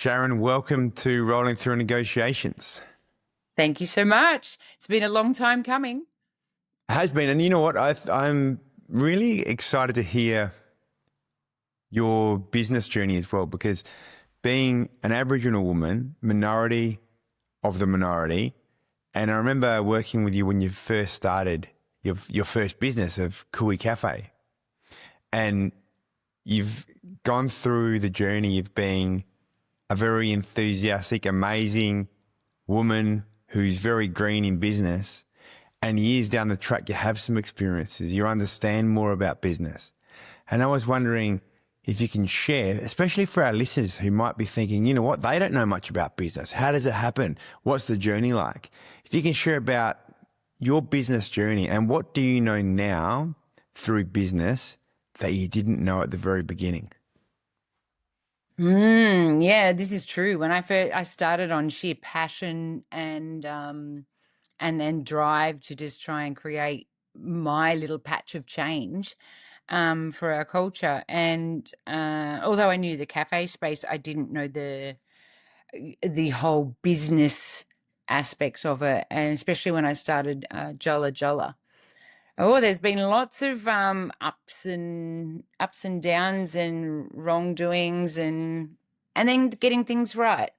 Sharon, welcome to Rolling Through Negotiations. Thank you so much. It's been a long time coming. It has been, and you know what? I'm really excited to hear your business journey as well, because being an Aboriginal woman, minority of the minority, and I remember working with you when you first started your first business of Cooee Café, and you've gone through the journey of being a very enthusiastic, amazing woman who's very green in business, and years down the track, you have some experiences, you understand more about business. And I was wondering if you can share, especially for our listeners who might be thinking, you know what, they don't know much about business. How does it happen? What's the journey like? If you can share about your business journey and what do you know now through business that you didn't know at the very beginning? Yeah, this is true. When I started on sheer passion and then drive to just try and create my little patch of change for our culture. And although I knew the cafe space, I didn't know the whole business aspects of it. And especially when I started Jala Jala. Oh, there's been lots of ups and downs and wrongdoings and then getting things right.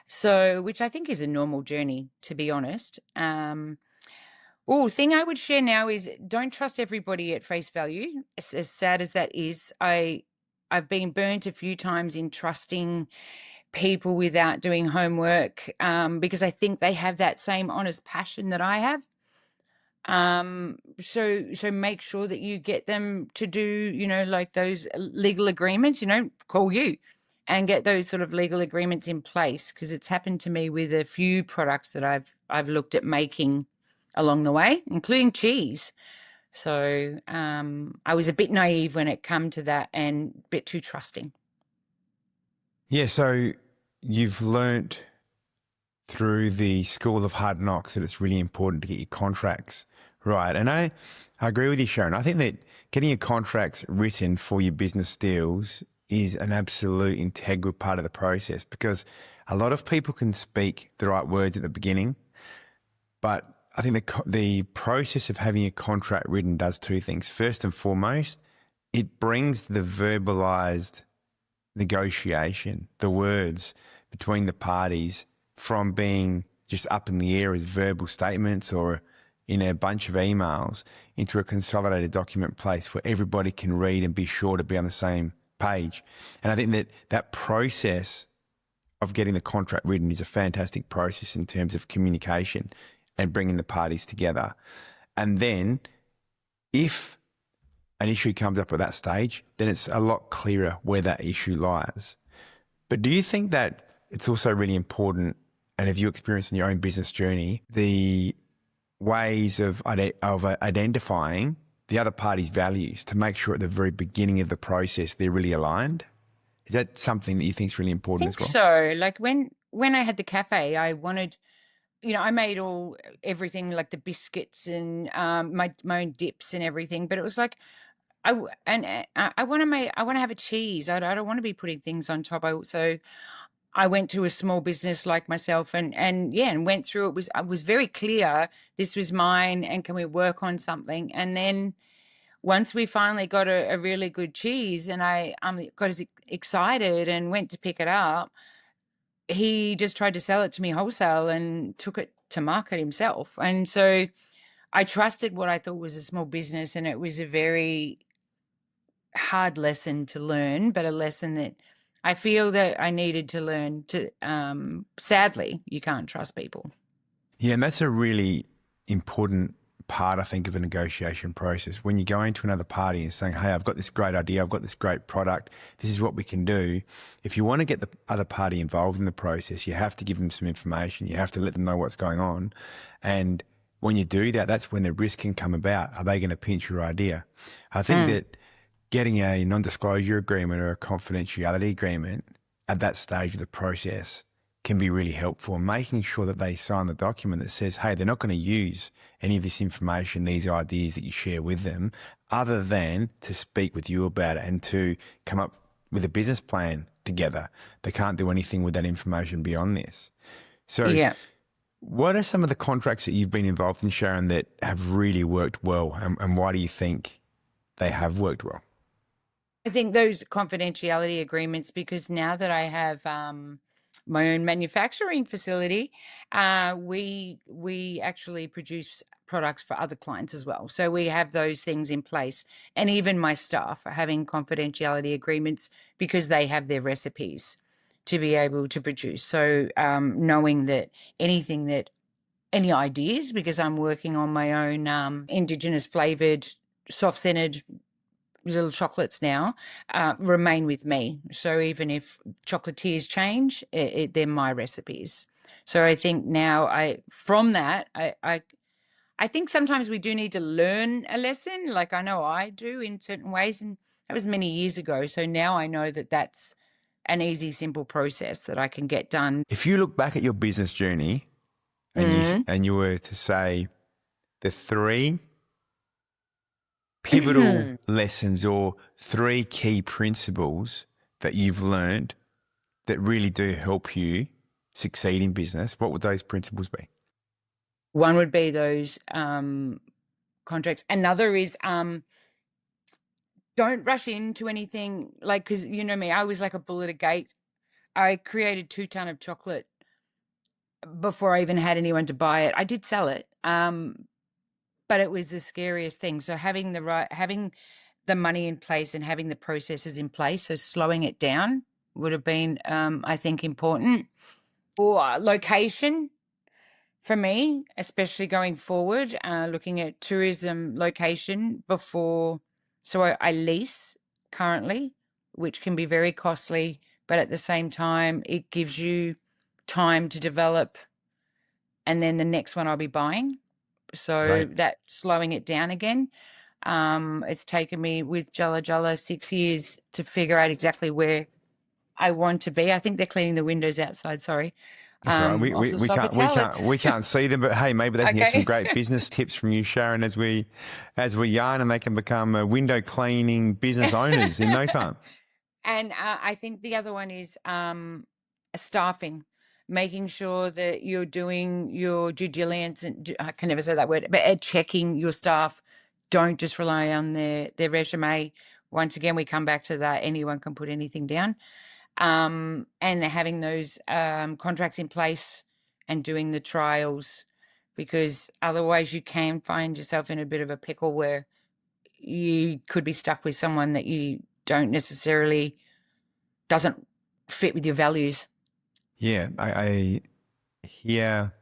So, which I think is a normal journey, to be honest. Thing I would share now is don't trust everybody at face value. As sad as that is, I've been burnt a few times in trusting people without doing homework because I think they have that same honest passion that I have. So make sure that you get them to do, like those legal agreements, call you and get those sort of legal agreements in place, because it's happened to me with a few products that I've looked at making along the way, including cheese. So I was a bit naive when it come to that and a bit too trusting. Yeah, so you've learnt through the school of hard knocks that it's really important to get your contracts right. And I agree with you, Sharon. I think that getting your contracts written for your business deals is an absolute integral part of the process, because a lot of people can speak the right words at the beginning, but I think the process of having a contract written does two things. First and foremost, it brings the verbalized negotiation, the words between the parties, from being just up in the air as verbal statements or in a bunch of emails into a consolidated document place where everybody can read and be sure to be on the same page. And I think that process of getting the contract written is a fantastic process in terms of communication and bringing the parties together. And then if an issue comes up at that stage, then it's a lot clearer where that issue lies. But do you think that it's also really important, and have you experienced in your own business journey, the ways of identifying the other party's values to make sure at the very beginning of the process they're really aligned? Is that something that you think is really important as well? So, like when I had the cafe, I wanted, I made everything like the biscuits and my own dips and everything. But it was like I want to have a cheese. I don't want to be putting things on top. I went to a small business like myself and went through it. I was very clear this was mine and can we work on something? And then once we finally got a really good cheese and I got as excited and went to pick it up, he just tried to sell it to me wholesale and took it to market himself. And so I trusted what I thought was a small business, and it was a very hard lesson to learn, but a lesson that I feel that I needed to learn to, sadly, you can't trust people. Yeah, and that's a really important part, I think, of a negotiation process. When you go into another party and saying, hey, I've got this great idea, I've got this great product, this is what we can do. If you want to get the other party involved in the process, you have to give them some information. You have to let them know what's going on. And when you do that, that's when the risk can come about. Are they going to pinch your idea? I think that getting a non-disclosure agreement or a confidentiality agreement at that stage of the process can be really helpful, and making sure that they sign the document that says, hey, they're not going to use any of this information, these ideas that you share with them, other than to speak with you about it and to come up with a business plan together. They can't do anything with that information beyond this. So Yeah. what are some of the contracts that you've been involved in, Sharon, that have really worked well, and why do you think they have worked well? I think those confidentiality agreements, because now that I have my own manufacturing facility, we actually produce products for other clients as well. So we have those things in place, and even my staff are having confidentiality agreements because they have their recipes to be able to produce. So knowing that anything that any ideas, because I'm working on my own Indigenous flavored, soft scented little chocolates now, remain with me. So even if chocolatiers change, they're my recipes. So I think now from that, I think sometimes we do need to learn a lesson. Like I know I do in certain ways, and that was many years ago. So now I know that that's an easy, simple process that I can get done. If you look back at your business journey and you were to say the three pivotal lessons or three key principles that you've learned that really do help you succeed in business, what would those principles be? One would be those contracts. Another is don't rush into anything, like, because you know me, I was like a bull at a gate. I created 2 ton of chocolate before I even had anyone to buy it. I did sell it, but it was the scariest thing. So having the money in place and having the processes in place, so slowing it down would have been, I think, important. Or location for me, especially going forward, looking at tourism location before. So I lease currently, which can be very costly, but at the same time, it gives you time to develop, and then the next one I'll be buying. So Right. that slowing it down again. It's taken me with Jala Jala 6 years to figure out exactly where I want to be. I think they're cleaning the windows outside. Sorry. That's all right. Off the Sofitel. We can't see them, but hey, maybe they can get some Okay. great business tips from you, Sharon, as we yarn, and they can become window cleaning business owners in no time. And I think the other one is staffing, making sure that you're doing your due diligence, and I can never say that word, but checking your staff. Don't just rely on their resume. Once again, we come back to that. Anyone can put anything down. And having those contracts in place and doing the trials, because otherwise you can find yourself in a bit of a pickle where you could be stuck with someone that you don't necessarily doesn't fit with your values. Yeah, I hear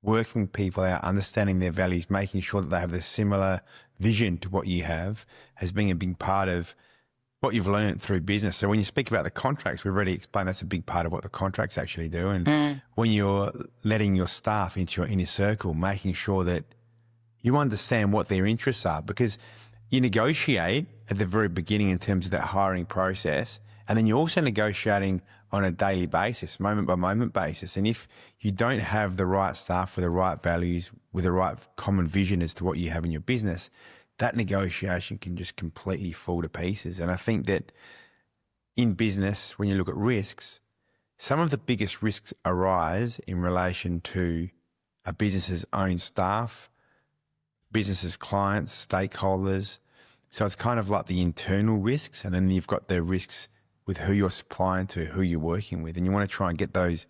working people out, understanding their values, making sure that they have a similar vision to what you have, has been a big part of what you've learned through business. So when you speak about the contracts, we've already explained that's a big part of what the contracts actually do. And when you're letting your staff into your inner circle, making sure that you understand what their interests are, because you negotiate at the very beginning in terms of that hiring process, and then you're also negotiating on a daily basis, moment by moment basis. And if you don't have the right staff with the right values, with the right common vision as to what you have in your business, that negotiation can just completely fall to pieces. And I think that in business, when you look at risks, some of the biggest risks arise in relation to a business's own staff, business's clients, stakeholders. So it's kind of like the internal risks, and then you've got the risks with who you're supplying to, who you're working with. And you want to try and get those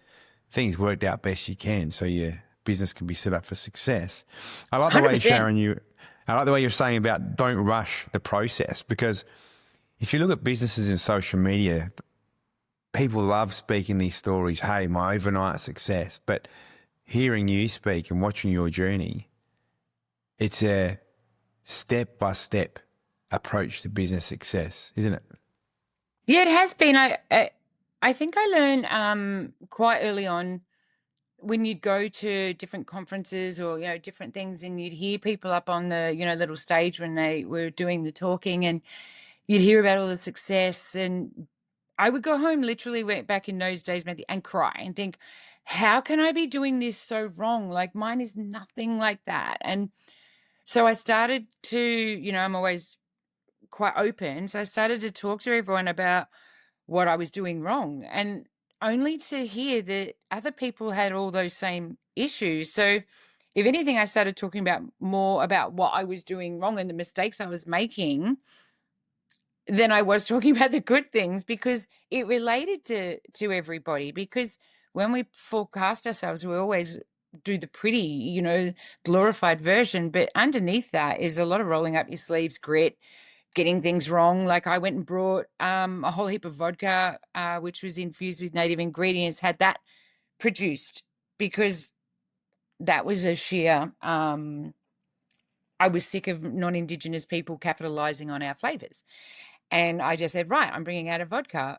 things worked out best you can so your business can be set up for success. I like the way, 100%. Sharon, I like the way you're saying about don't rush the process, because if you look at businesses in social media, people love speaking these stories, hey, my overnight success. But hearing you speak and watching your journey, it's a step-by-step approach to business success, isn't it? Yeah, it has been. I think I learned quite early on when you'd go to different conferences or different things, and you'd hear people up on the little stage when they were doing the talking, and you'd hear about all the success, and I would go home literally went back in those days, Matthew, and cry and think, how can I be doing this so wrong? Like mine is nothing like that. And so I started to, I'm always quite open. So I started to talk to everyone about what I was doing wrong, and only to hear that other people had all those same issues. So if anything, I started talking about more about what I was doing wrong and the mistakes I was making than I was talking about the good things, because it related to everybody. Because when we forecast ourselves, we always do the pretty, glorified version, but underneath that is a lot of rolling up your sleeves, grit, getting things wrong. Like I went and brought a whole heap of vodka, which was infused with native ingredients, had that produced because that was a sheer. I was sick of non-Indigenous people capitalizing on our flavors. And I just said, right, I'm bringing out a vodka.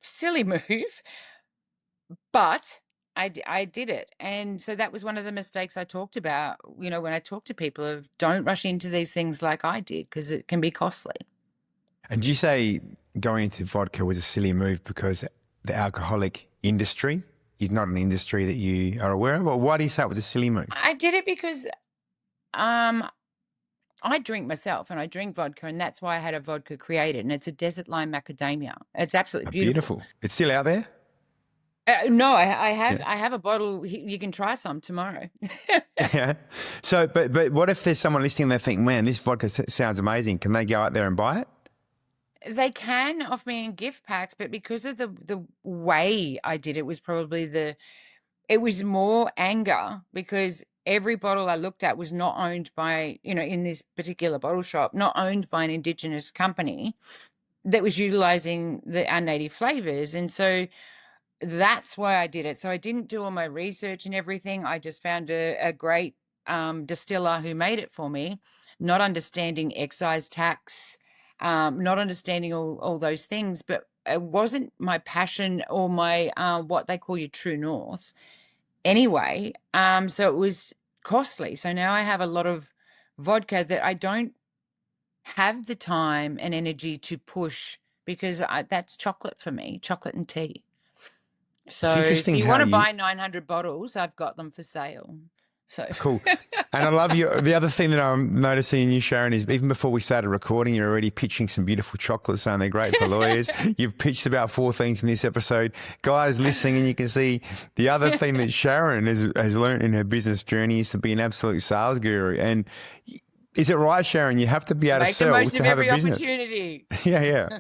Silly move, but I did it. And so that was one of the mistakes I talked about, when I talk to people, of don't rush into these things like I did, because it can be costly. And do you say going into vodka was a silly move because the alcoholic industry is not an industry that you are aware of? Or why do you say it was a silly move? I did it because I drink myself, and I drink vodka, and that's why I had a vodka created, and it's a desert lime macadamia. It's absolutely beautiful. It's still out there? No, I have a bottle. You can try some tomorrow. Yeah. So, but what if there's someone listening and they think, man, this vodka sounds amazing. Can they go out there and buy it? They can offer me in gift packs, but because of the way I did it was probably it was more anger, because every bottle I looked at was not owned by, in this particular bottle shop, not owned by an Indigenous company that was utilizing our native flavors. And so that's why I did it. So I didn't do all my research and everything. I just found a great distiller who made it for me, not understanding excise tax, not understanding all those things. But it wasn't my passion or my what they call your true north anyway. So it was costly. So now I have a lot of vodka that I don't have the time and energy to push, because that's chocolate for me, chocolate and tea. So It's if interesting you how want to buy 900 bottles, I've got them for sale. So Cool. And I love the other thing that I'm noticing in you, Sharon, is even before we started recording, you're already pitching some beautiful chocolates, saying they're great for lawyers. You've pitched about 4 things in this episode. Guys listening, and you can see the other thing that Sharon has learned in her business journey is to be an absolute sales guru. And is it right, Sharon? You have to be able to make the sell most to of have a every business. opportunity. Yeah.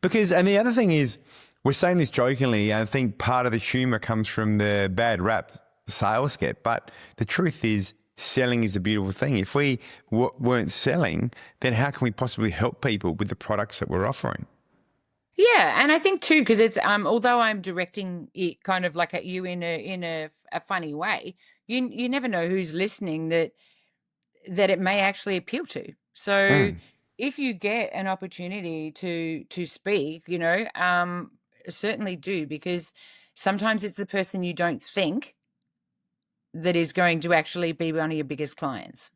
Because, and the other thing is, we're saying this jokingly, and I think part of the humor comes from the bad rap sales get, but the truth is selling is a beautiful thing. If we weren't selling, then how can we possibly help people with the products that we're offering? Yeah, and I think too, because it's although I'm directing it kind of like at you in a funny way, you never know who's listening that it may actually appeal to. So if you get an opportunity to speak, certainly do, because sometimes it's the person you don't think that is going to actually be one of your biggest clients.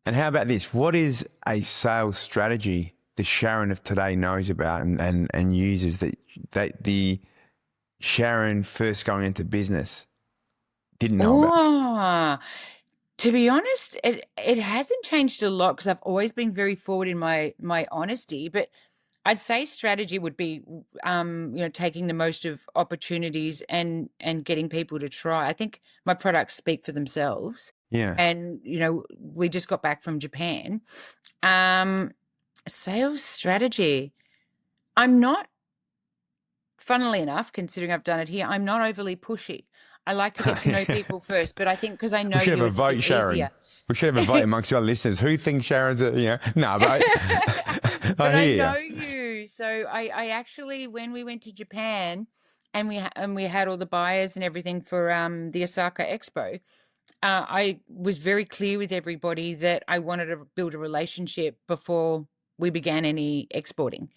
And how about this? What is a sales strategy the Sharon of today knows about and uses that the Sharon first going into business didn't know about? To be honest, it hasn't changed a lot, because I've always been very forward in my honesty. But I'd say strategy would be, taking the most of opportunities and getting people to try. I think my products speak for themselves. Yeah. And we just got back from Japan. Sales strategy. I'm not, funnily enough, considering I've done it here, I'm not overly pushy. I like to get to know people first, but I think because I know We should you, have a it's vote, Sharon. easier. We should have a vote amongst our listeners. Who thinks Sharon's no, but But I hear know you. you. So I actually, when we went to Japan and we had all the buyers and everything for the Osaka Expo, I was very clear with everybody that I wanted to build a relationship before we began any exporting.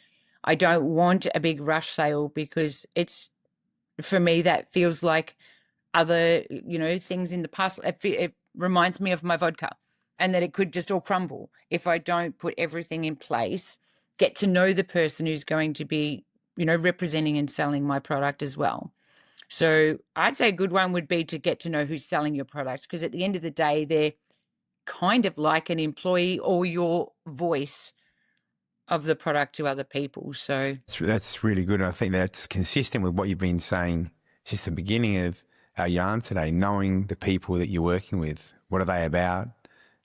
I don't want a big rush sale, because it's, for me, that feels like other, things in the past. It reminds me of my vodka, and that it could just all crumble if I don't put everything in place, get to know the person who's going to be, representing and selling my product as well. So I'd say a good one would be to get to know who's selling your product, because at the end of the day, they're kind of like an employee or your voice of the product to other people. So That's really good. And I think that's consistent with what you've been saying since the beginning of our yarn today, knowing the people that you're working with. What are they about?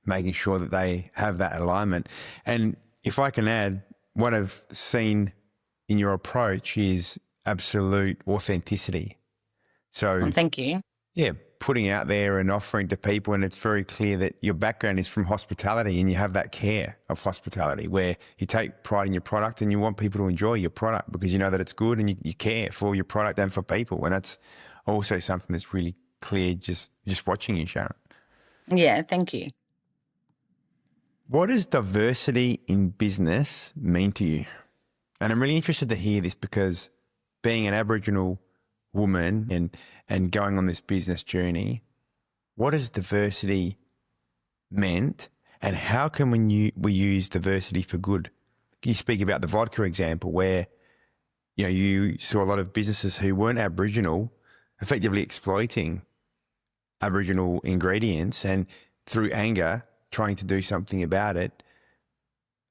Making sure that they have that alignment. And if I can add, what I've seen in your approach is absolute authenticity. So, thank you. yeah, putting out there and offering to people, and it's very clear that your background is from hospitality and you have that care of hospitality where you take pride in your product and you want people to enjoy your product because you know that it's good and you care for your product and for people. And that's also something that's really clear just watching you, Sharon. Yeah, thank you. What does diversity in business mean to you? And I'm really interested to hear this because being an Aboriginal woman and going on this business journey, what has diversity meant and how can we use diversity for good? You speak about the vodka example where, you saw a lot of businesses who weren't Aboriginal effectively exploiting Aboriginal ingredients and through anger trying to do something about it.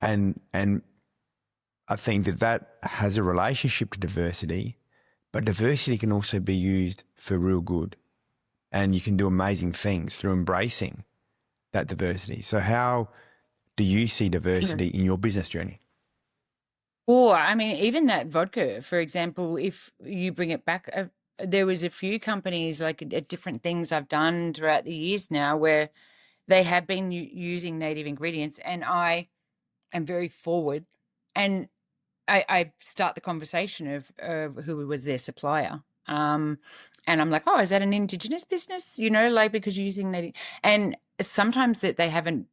And I think that has a relationship to diversity, but diversity can also be used for real good. And you can do amazing things through embracing that diversity. So how do you see diversity in your business journey? Or, I mean, even that vodka, for example, if you bring it back, there was a few companies like at different things I've done throughout the years now where they have been using native ingredients, and I am very forward, and I start the conversation of who was their supplier. And I'm like, oh, is that an Indigenous business? Like because you're using native, and sometimes that they haven't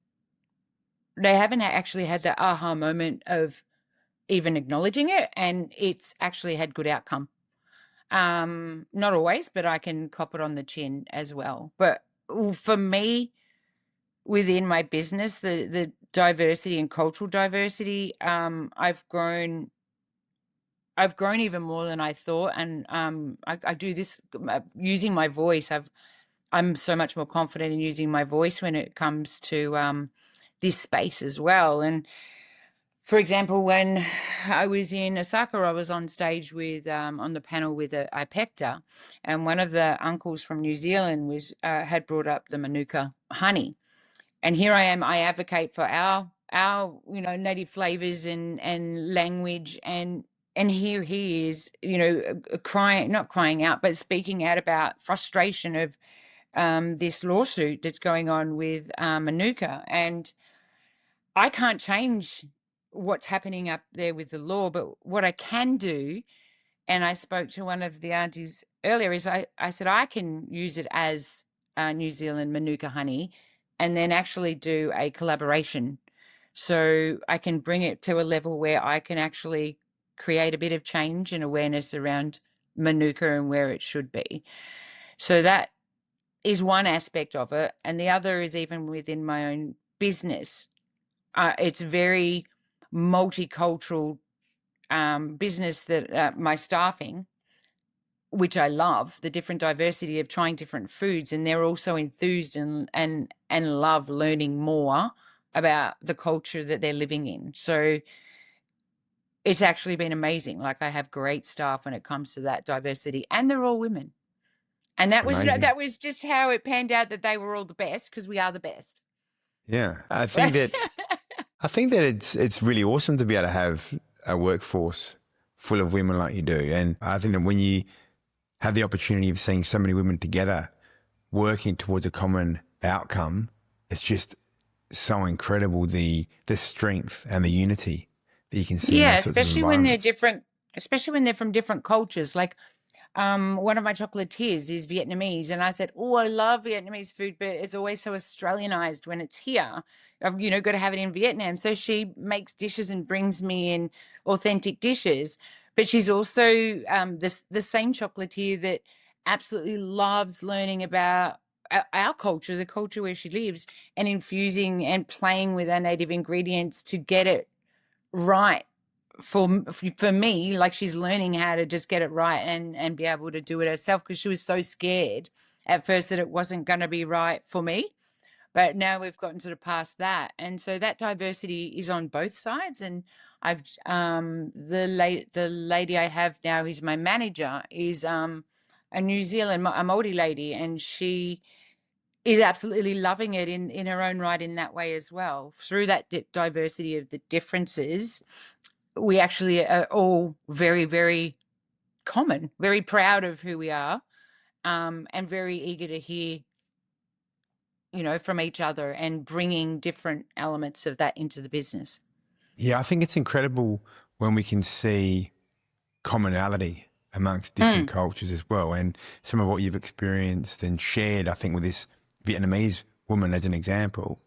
actually had that aha moment of even acknowledging it, and it's actually had good outcome. Not always, but I can cop it on the chin as well. But for me, within my business, the diversity and cultural diversity, I've grown even more than I thought, and I do this using my voice. I'm so much more confident in using my voice when it comes to this space as well. And for example, when I was in Osaka, I was on stage with on the panel with IPECTA, and one of the uncles from New Zealand was had brought up the Manuka honey, and here I am. I advocate for our native flavors and language, and here he is, crying, not crying out, but speaking out about frustration of this lawsuit that's going on with Manuka, and I can't change what's happening up there with the law, but what I can do, and I spoke to one of the aunties earlier, is I said I can use it as New Zealand Manuka honey and then actually do a collaboration. So I can bring it to a level where I can actually create a bit of change and awareness around Manuka and where it should be. So that is one aspect of it. And the other is even within my own business. It's very multicultural business that my staffing, which I love, the different diversity of trying different foods, and they're also enthused and love learning more about the culture that they're living in. So it's actually been amazing. Like I have great staff when it comes to that diversity, and they're all women. And that was Amazing. that was just how it panned out that they were all the best because we are the best. Yeah. I think that it's really awesome to be able to have a workforce full of women like you do. And I think that when you have the opportunity of seeing so many women together working towards a common outcome, it's just so incredible the strength and the unity that you can see in Yeah, those sorts of especially when they're environments. different, especially when they're from different cultures. Like one of my chocolatiers is Vietnamese, and I said, "Oh, I love Vietnamese food, but it's always so Australianized when it's here. I've got to have it in Vietnam." So she makes dishes and brings me in authentic dishes. But she's also the same chocolatier that absolutely loves learning about our culture, the culture where she lives, and infusing and playing with our native ingredients to get it right for me. Like she's learning how to just get it right and be able to do it herself, because she was so scared at first that it wasn't going to be right for me. but now we've gotten sort of past that, and so that diversity is on both sides. And I've the lady I have now, who's my manager, is a New Zealand a Māori lady, and she is absolutely loving it in her own right in that way as well. Through that diversity of the differences, we actually are all very, very common, very proud of who we are, and very eager to hear, from each other and bringing different elements of that into the business. Yeah, I think it's incredible when we can see commonality amongst different cultures as well. And some of what you've experienced and shared, I think, with this Vietnamese woman as an example,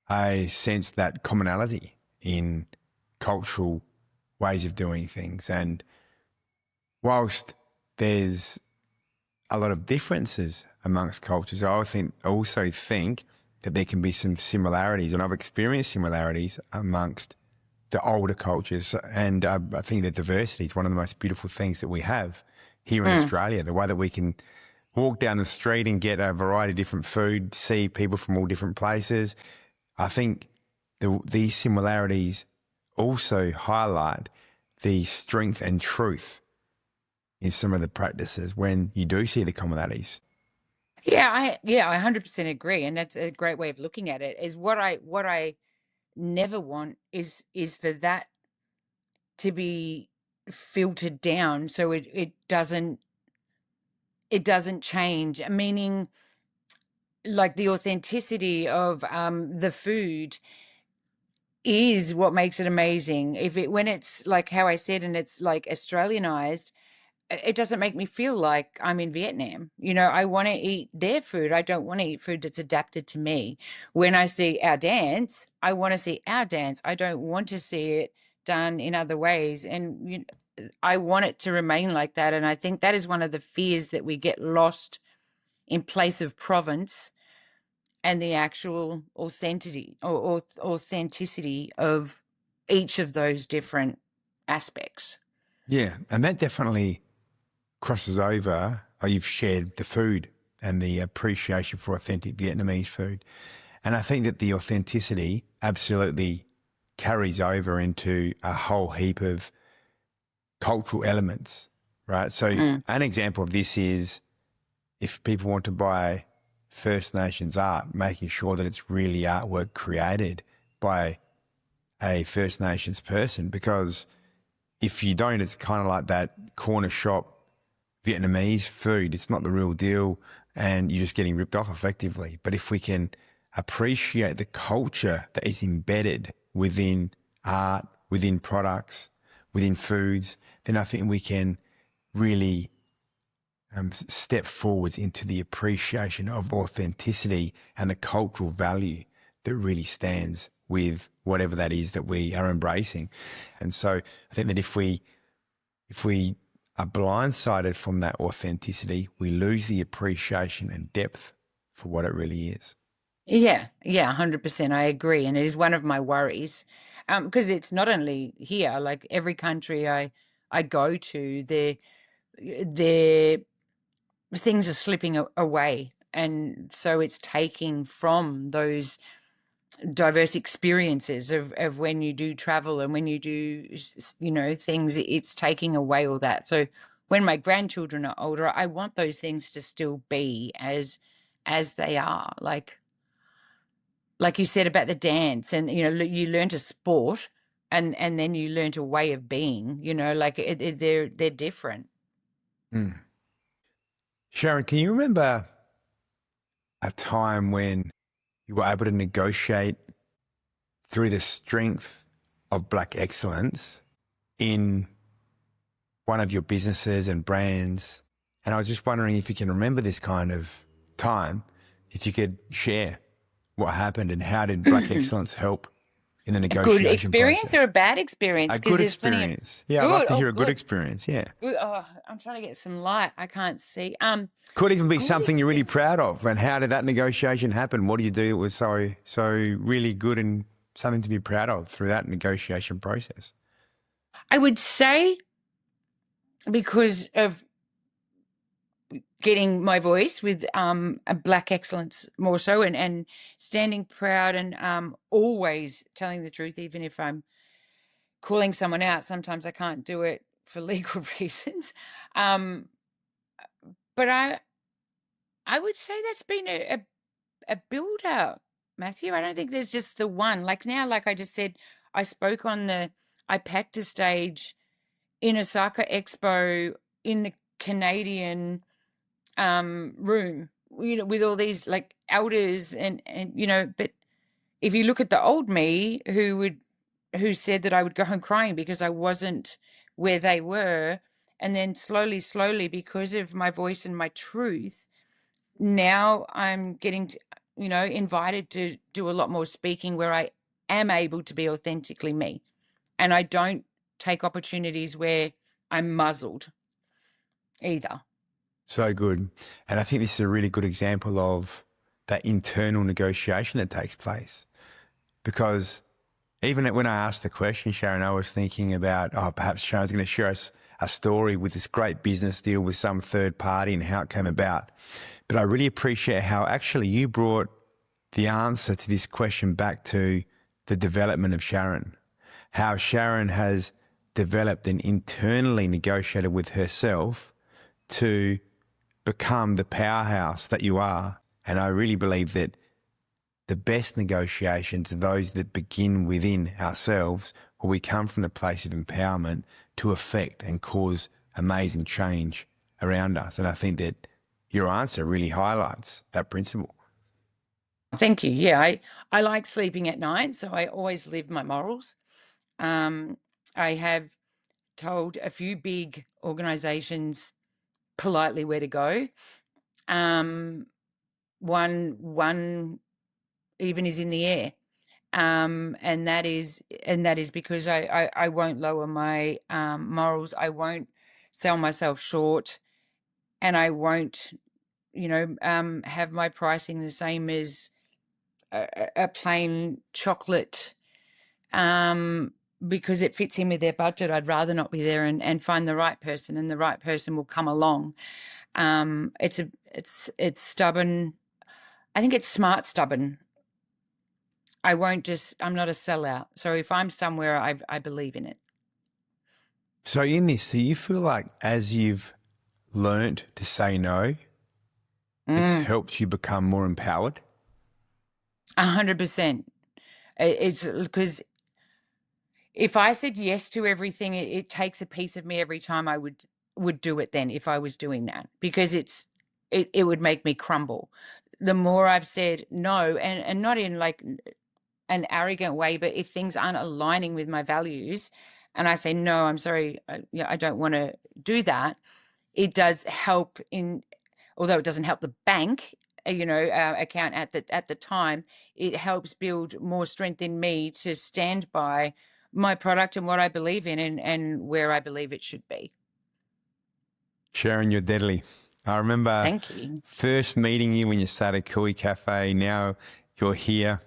I sense that commonality in cultural ways of doing things. And whilst there's a lot of differences amongst cultures, I also think that there can be some similarities, and I've experienced similarities amongst the older cultures. And I think that diversity is one of the most beautiful things that we have here in Australia, the way that we can walk down the street and get a variety of different food, see people from all different places. I think these similarities also highlight the strength and truth in some of the practices when you do see the commonalities. Yeah, I 100% agree, and that's a great way of looking at it. Is what I never want is for that to be filtered down, so it doesn't change. Meaning, like, the authenticity of the food is what makes it amazing. When it's like how I said, and it's like Australianized, it doesn't make me feel like I'm in Vietnam. I want to eat their food. I don't want to eat food that's adapted to me. When I see our dance, I want to see our dance. I don't want to see it done in other ways. And I want it to remain like that. And I think that is one of the fears, that we get lost in place of province and the actual authenticity of each of those different aspects. Yeah, and that definitely crosses over. You've shared the food and the appreciation for authentic Vietnamese food. And I think that the authenticity absolutely carries over into a whole heap of cultural elements, right? So an example of this is if people want to buy First Nations art, making sure that it's really artwork created by a First Nations person, because if you don't, it's kind of like that corner shop Vietnamese food. It's not the real deal and you're just getting ripped off effectively. But if we can appreciate the culture that is embedded within art, within products, within foods, then I think we can really step forwards into the appreciation of authenticity and the cultural value that really stands with whatever that is that we are embracing. And so I think that if we are blindsided from that authenticity, we lose the appreciation and depth for what it really is. Yeah, 100%. I agree. And it is one of my worries, because it's not only here, like every country I go to, their things are slipping away. And so it's taking from those diverse experiences of when you do travel and when you do, things, it's taking away all that. So when my grandchildren are older, I want those things to still be as they are. Like you said about the dance, and you learn a sport, and then you learn a way of being. Like they're different. Mm. Sharon, can you remember a time when you were able to negotiate through the strength of Black excellence in one of your businesses and brands? And I was just wondering if you can remember this kind of time, if you could share what happened and how did Black excellence help in the A good negotiation experience process? or a bad experience? A Because good there's plenty of experience. Yeah, I'd love good. to Oh, hear a good good. experience. Yeah. Good. Oh, I'm trying to get some light. I can't see. Could even be Good something you're really experience. proud of. And how did that negotiation happen? What did you do that was so really good and something to be proud of through that negotiation process? I would say, because of getting my voice with a black excellence more so, and standing proud, and always telling the truth, even if I'm calling someone out. Sometimes I can't do it for legal reasons. Um, but I would say that's been a build up, Matthew. I don't think there's just the one. Like now, like I just said, I packed a stage in Osaka Expo in the Canadian room, with all these like elders, and but if you look at the old me who said that I would go home crying because I wasn't where they were, and then slowly, because of my voice and my truth, now I'm getting invited to do a lot more speaking where I am able to be authentically me, and I don't take opportunities where I'm muzzled either. So good. And I think this is a really good example of that internal negotiation that takes place. Because even when I asked the question, Sharon, I was thinking about, perhaps Sharon's going to share us a story with this great business deal with some third party and how it came about. But I really appreciate how actually you brought the answer to this question back to the development of Sharon, how Sharon has developed and internally negotiated with herself to become the powerhouse that you are. And I really believe that the best negotiations are those that begin within ourselves, where we come from the place of empowerment to affect and cause amazing change around us. And I think that your answer really highlights that principle. Thank you. Yeah, I like sleeping at night, so I always live my morals. I have told a few big organizations politely where to go. One even is in the air. And that is because I won't lower my morals. I won't sell myself short, and I won't, have my pricing the same as a plain chocolate, because it fits in with their budget. I'd rather not be there and find the right person, and the right person will come along. It's stubborn. I think it's smart stubborn. I'm not a sellout. So if I'm somewhere, I believe in it. So in this, do you feel like as you've learnt to say no, it's helped you become more empowered? 100%. It's because if I said yes to everything, it takes a piece of me every time I would do it then, if I was doing that, because it would make me crumble. The more I've said no, and not in like an arrogant way, but if things aren't aligning with my values and I say, no, I'm sorry, I don't want to do that, it does help although it doesn't help the bank, account at the time, it helps build more strength in me to stand by my product and what I believe in, and where I believe it should be. Sharon, you're deadly. I remember Thank you. first meeting you when you started Cooee Cafe. Now you're here,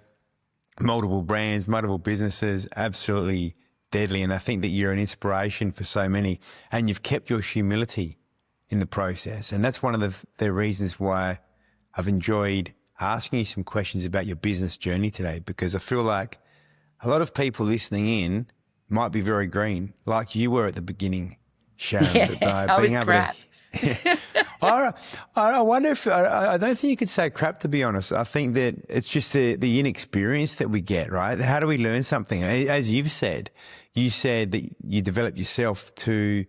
multiple brands, multiple businesses, absolutely deadly. And I think that you're an inspiration for so many, and you've kept your humility in the process. And that's one of the reasons why I've enjoyed asking you some questions about your business journey today, because I feel like a lot of people listening in might be very green, like you were at the beginning, Sharon. Yeah, But by I being was able crap. to, I wonder if I don't think you could say crap, to be honest. I think that it's just the inexperience that we get, right? How do we learn something? As you said that you develop yourself to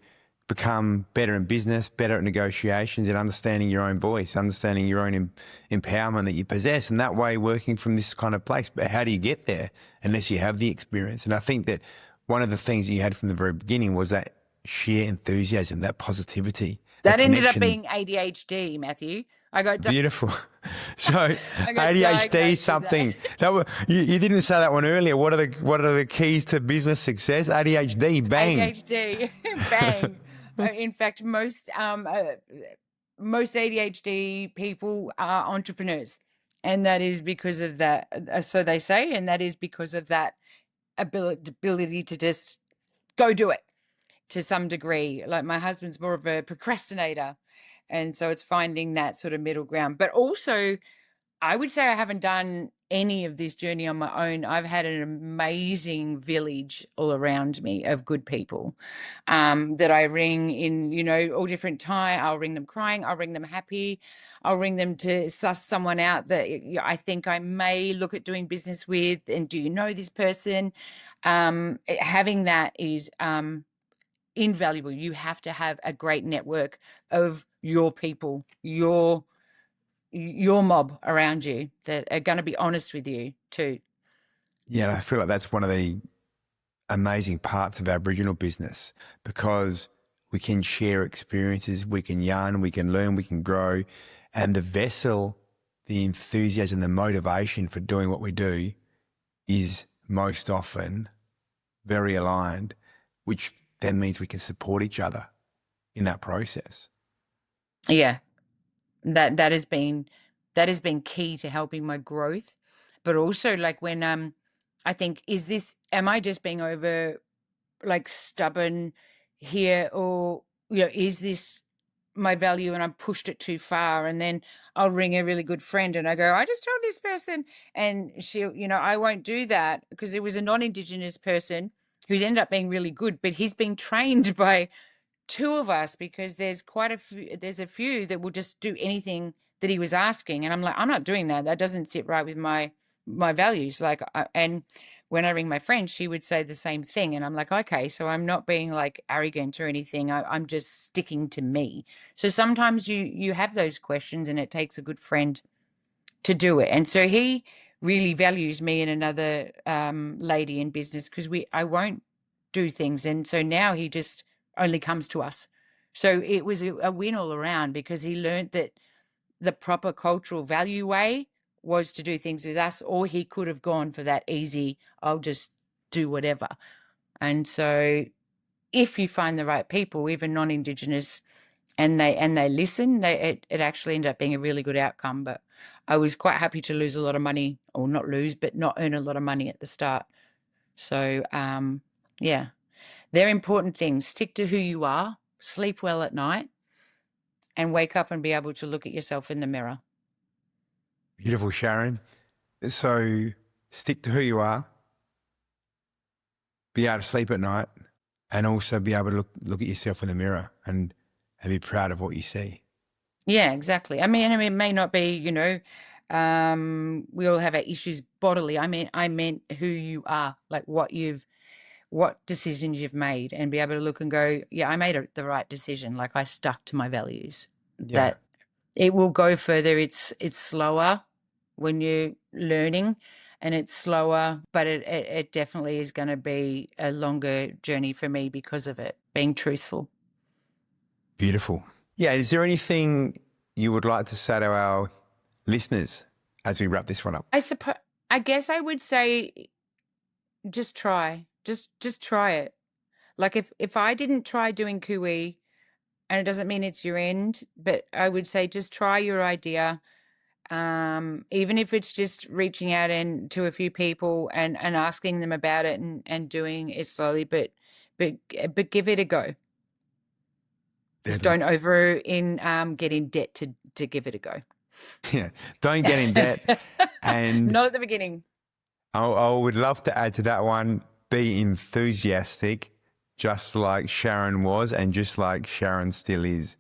become better in business, better at negotiations, and understanding your own voice, understanding your own empowerment that you possess, and that way working from this kind of place. But how do you get there unless you have the experience? And I think that one of the things that you had from the very beginning was that sheer enthusiasm, that positivity. That ended up being ADHD, Matthew. I got Beautiful. So ADHD diagnosed is with something you didn't say that one earlier. What are the keys to business success? ADHD, bang. ADHD, bang. In fact, most ADHD people are entrepreneurs, and that is because of that. So they say, and that is because of that ability to just go do it to some degree. Like my husband's more of a procrastinator, And so it's finding that sort of middle ground. But also, I would say I haven't done any of this journey on my own. I've had an amazing village all around me of good people that I ring in, all different time. I'll ring them crying. I'll ring them happy. I'll ring them to suss someone out that I think I may look at doing business with. And do you know this person? Having that is invaluable. You have to have a great network of your people, your mob around you that are going to be honest with you too. Yeah, and I feel like that's one of the amazing parts of Aboriginal business, because we can share experiences, we can yarn, we can learn, we can grow, and the vessel, the enthusiasm, the motivation for doing what we do is most often very aligned, which then means we can support each other in that process. Yeah, that has been key to helping my growth, but also like when I think, am I just being over like stubborn here, or is this my value and I've pushed it too far? And then I'll ring a really good friend and I go, I just told this person, and she'll, I won't do that because it was a non-Indigenous person who's ended up being really good, but he's being trained by two of us because there's a few that will just do anything that he was asking, and I'm like, I'm not doing that. That doesn't sit right with my values. Like, and when I ring my friend, she would say the same thing, and I'm like, okay, so I'm not being like arrogant or anything. I'm just sticking to me. So sometimes you have those questions, and it takes a good friend to do it. And so he really values me and another lady in business because I won't do things, and so now he just only comes to us. So it was a win all around because he learned that the proper cultural value way was to do things with us, or he could have gone for that easy, I'll just do whatever. And so if you find the right people, even non-Indigenous, and they listen, it actually ended up being a really good outcome. But I was quite happy to lose a lot of money, or not lose, but not earn a lot of money at the start. So yeah, they're important things. Stick to who you are, sleep well at night, and wake up and be able to look at yourself in the mirror. Beautiful, Sharon. So stick to who you are, be able to sleep at night, and also be able to look at yourself in the mirror and be proud of what you see. Yeah, exactly. I mean, it may not be, we all have our issues bodily. I meant who you are, like what decisions you've made, and be able to look and go, yeah, I made the right decision. Like, I stuck to my values. Yeah. That it will go further. It's slower when you're learning, and it's slower, but it definitely is going to be a longer journey for me because of it, being truthful. Beautiful. Yeah. Is there anything you would like to say to our listeners as we wrap this one up? I guess I would say just try. Just try it. Like, if I didn't try doing Cooee, and it doesn't mean it's your end, but I would say just try your idea. Even if it's just reaching out to a few people and asking them about it and doing it slowly, but give it a go. Just don't get in debt to give it a go. Yeah. Don't get in debt. And not at the beginning. I would love to add to that one, be enthusiastic, just like Sharon was and just like Sharon still is.